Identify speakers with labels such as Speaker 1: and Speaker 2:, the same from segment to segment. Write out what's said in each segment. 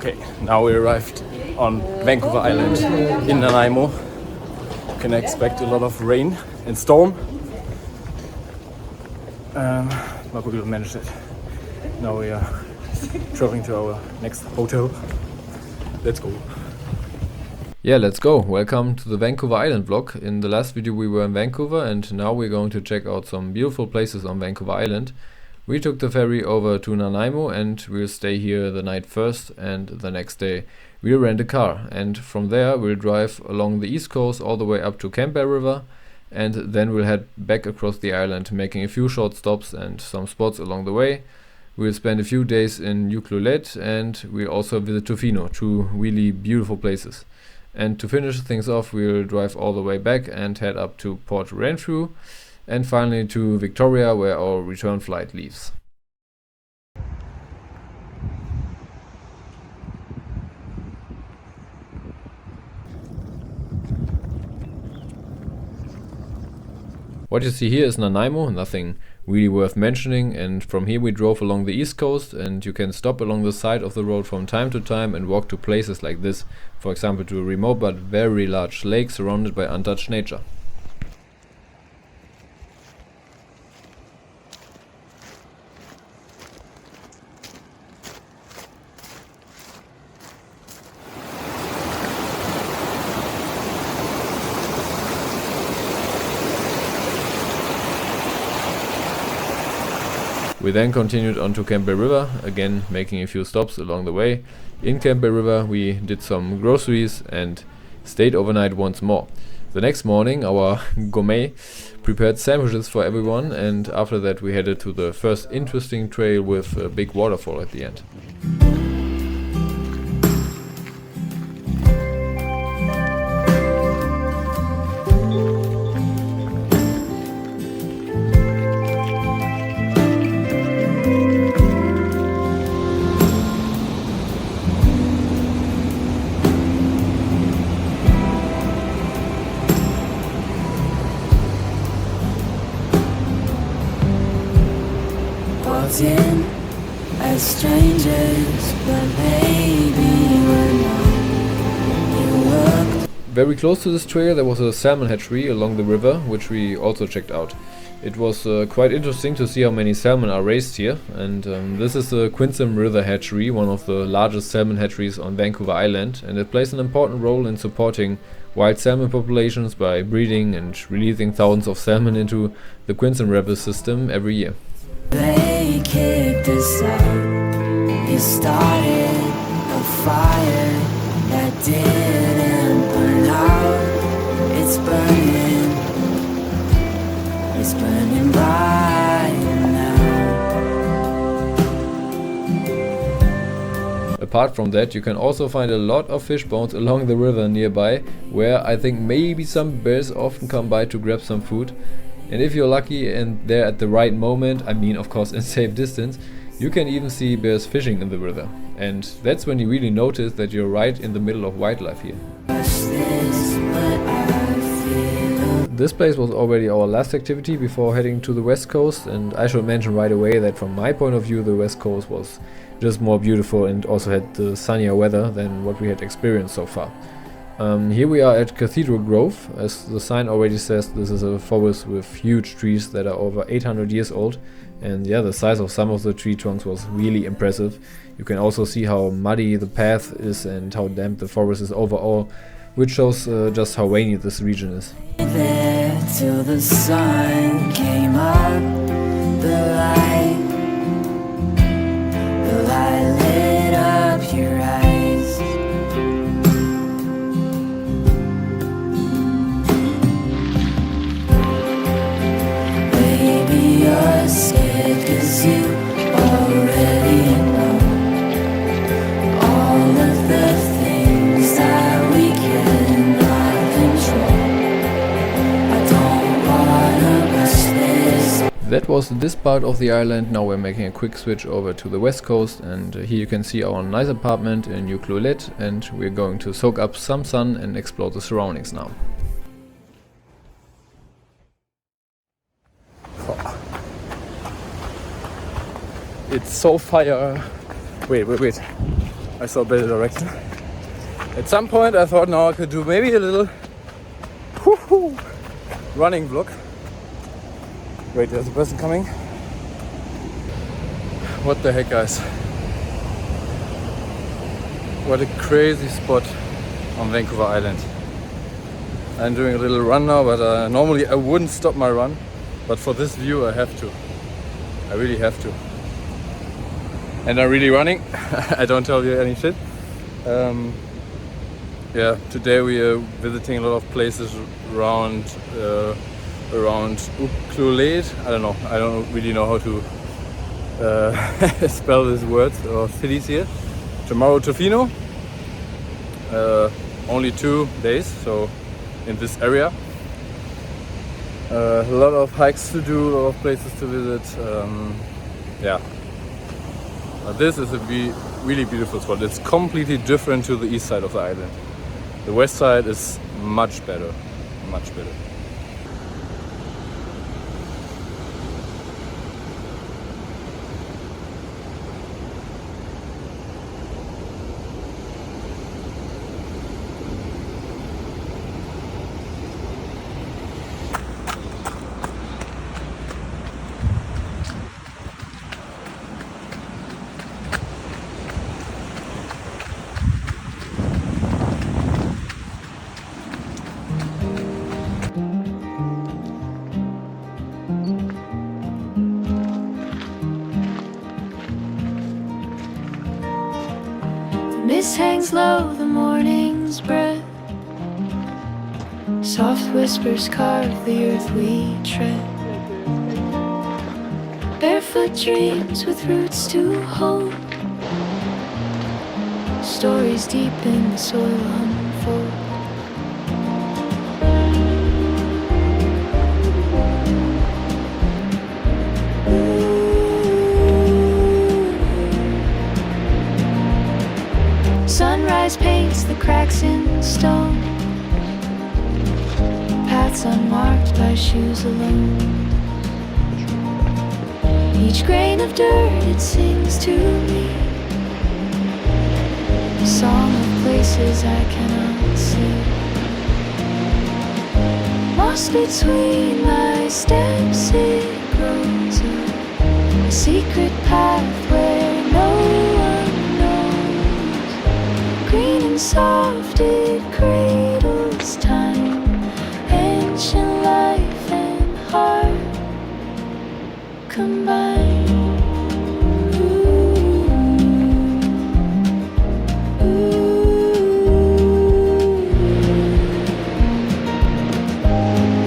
Speaker 1: Okay, now we arrived on Vancouver Island in Nanaimo. You can expect a lot of rain and storm, but we will manage it. Now we are traveling to our next hotel. Let's go.
Speaker 2: Yeah, let's go. Welcome to the Vancouver Island vlog. In the last video we were in Vancouver and now we're going to check out some beautiful places on Vancouver Island. We took the ferry over to Nanaimo and we'll stay here the night first, and the next day we'll rent a car, and from there we'll drive along the east coast all the way up to Campbell River, and then we'll head back across the island, making a few short stops and some spots along the way. We'll spend a few days in Ucluelet and we'll also visit Tofino, two really beautiful places. And to finish things off, we'll drive all the way back and head up to Port Renfrew, and finally to Victoria, where our return flight leaves. What you see here is Nanaimo, nothing really worth mentioning, and from here we drove along the east coast, and you can stop along the side of the road from time to time and walk to places like this, for example to a remote but very large lake surrounded by untouched nature. We then continued on to Campbell River, again making a few stops along the way. In Campbell River we did some groceries and stayed overnight once more. The next morning our gourmet prepared sandwiches for everyone, and after that we headed to the first interesting trail with a big waterfall at the end.
Speaker 3: In as strangers, but maybe we're not.
Speaker 2: Very close to this trail there was a salmon hatchery along the river, which we also checked out. It was quite interesting to see how many salmon are raised here, and this is the Quinsam River Hatchery, one of the largest salmon hatcheries on Vancouver Island, and it plays an important role in supporting wild salmon populations by breeding and releasing thousands of salmon into the Quinsam River system every year.
Speaker 3: They kicked us out. You started a fire that didn't burn out. It's burning bright now.
Speaker 2: Apart from that, you can also find a lot of fish bones along the river nearby, where I think maybe some bears often come by to grab some food. And if you're lucky and there at the right moment, I mean of course in safe distance, you can even see bears fishing in the river. And that's when you really notice that you're right in the middle of wildlife here. This place was already our last activity before heading to the west coast, and I should mention right away that from my point of view the west coast was just more beautiful and also had the sunnier weather than what we had experienced so far. Here we are at Cathedral Grove. As the sign already says, this is a forest with huge trees that are over 800 years old. And yeah, the size of some of the tree trunks was really impressive. You can also see how muddy the path is and how damp the forest is overall, which shows just how rainy this region is.
Speaker 3: There till the sun came up, the light lit up your eyes. Baby, you're scared 'cause you already know all of the things that we cannot control. I don't wanna rush this.
Speaker 2: That was this part of the island. Now we're making a quick switch over to the west coast, and here you can see our nice apartment in Ucluelet, and we're going to soak up some sun and explore the surroundings now.
Speaker 1: It's so fire. Wait. I saw a better direction. At some point I thought now I could do maybe a little running vlog. Wait, there's a person coming. What the heck, guys? What a crazy spot on Vancouver Island. I'm doing a little run now, but normally I wouldn't stop my run. But for this view I have to. I really have to. And I'm really running. I don't tell you any shit. Yeah, today we are visiting a lot of places around Ucluelet. I don't know. I don't really know how to spell these words or cities here. Tomorrow Tofino. Only 2 days, so in this area. A lot of hikes to do, a lot of places to visit. Yeah. This is a really beautiful spot. It's completely different to the east side of the island. The west side is much better, much better.
Speaker 3: Mist hangs low, the morning's breath. Soft whispers carve the earth we tread. Barefoot dreams with roots to hold. Stories deep in the soil unfold. Sunrise paints the cracks in stone. Paths unmarked by shoes alone. Each grain of dirt, it sings to me. A song of places I cannot see. Lost between my steps, it grows up. A secret path where no one knows. Green and soft, it cradles time. Ancient life and heart combined.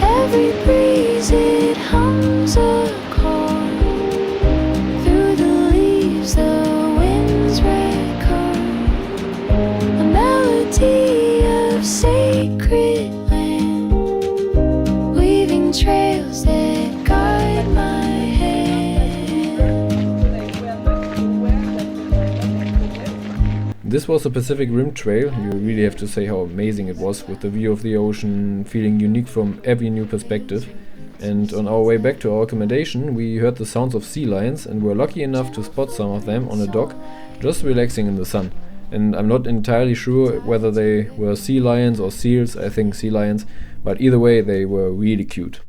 Speaker 3: Every breeze, it hums a chord. Through the leaves, the winds record. A melody of sacred land, weaving trails that guide my hand.
Speaker 2: This was the Pacific Rim Trail. You really have to say how amazing it was, with the view of the ocean, feeling unique from every new perspective. And on our way back to our accommodation, we heard the sounds of sea lions and were lucky enough to spot some of them on a dock, just relaxing in the sun. and I'm not entirely sure whether they were sea lions or seals. I think sea lions, but either way they were really cute.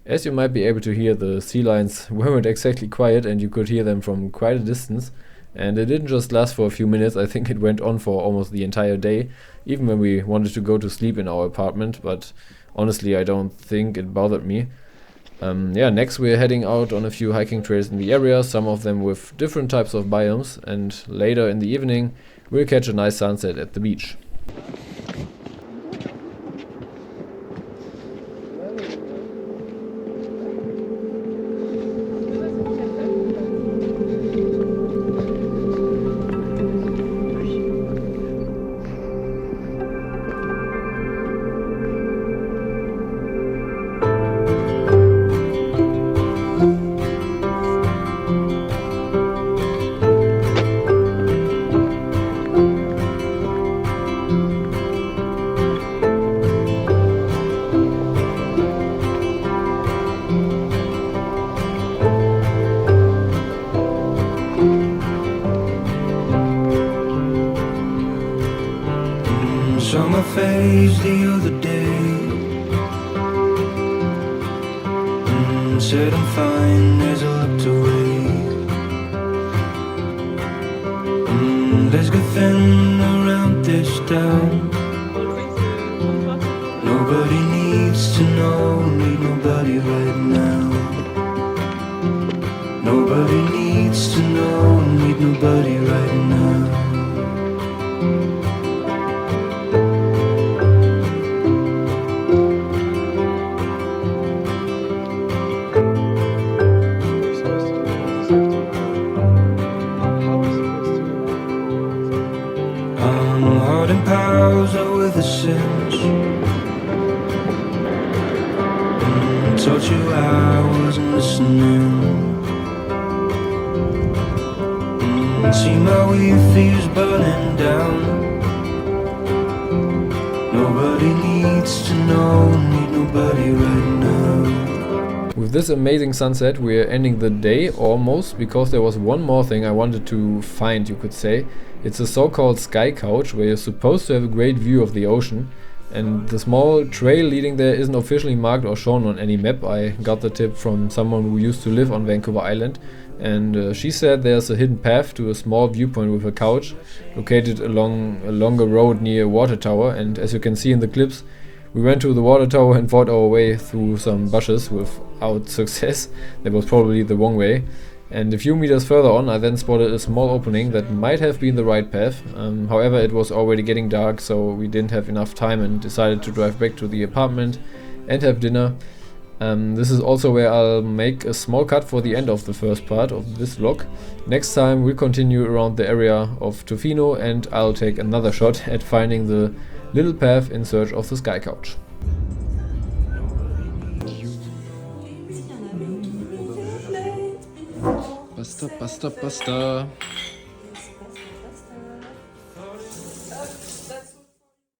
Speaker 2: As you might be able to hear, the sea lions weren't exactly quiet, and you could hear them from quite a distance. And it didn't just last for a few minutes, I think it went on for almost the entire day, even when we wanted to go to sleep in our apartment, but honestly I don't think it bothered me. Yeah, next we're heading out on a few hiking trails in the area, some of them with different types of biomes, and later in the evening we'll catch a nice sunset at the beach.
Speaker 4: Saw my face the other day. Said I'm fine as I looked away. There's good thing around this town. Nobody needs to know, need nobody right now. Nobody needs to know, need nobody right now. Hard and pals are with a sense. Told you I wasn't listening. See my wheat fields burning down. Nobody needs to know, need nobody right now.
Speaker 2: With this amazing sunset we're ending the day almost, because there was one more thing I wanted to find, you could say. It's a so-called sky couch where you're supposed to have a great view of the ocean, and the small trail leading there isn't officially marked or shown on any map. I got the tip from someone who used to live on Vancouver Island, and she said there's a hidden path to a small viewpoint with a couch located along a longer road near a water tower. And as you can see in the clips, we went to the water tower and fought our way through some bushes without success. That was probably the wrong way. And a few meters further on I then spotted a small opening that might have been the right path. However, it was already getting dark, so we didn't have enough time and decided to drive back to the apartment and have dinner. This is also where I'll make a small cut for the end of the first part of this vlog. Next time we'll continue around the area of Tofino, and I'll take another shot at finding the little path in search of the sky couch.
Speaker 1: Basta, basta, basta.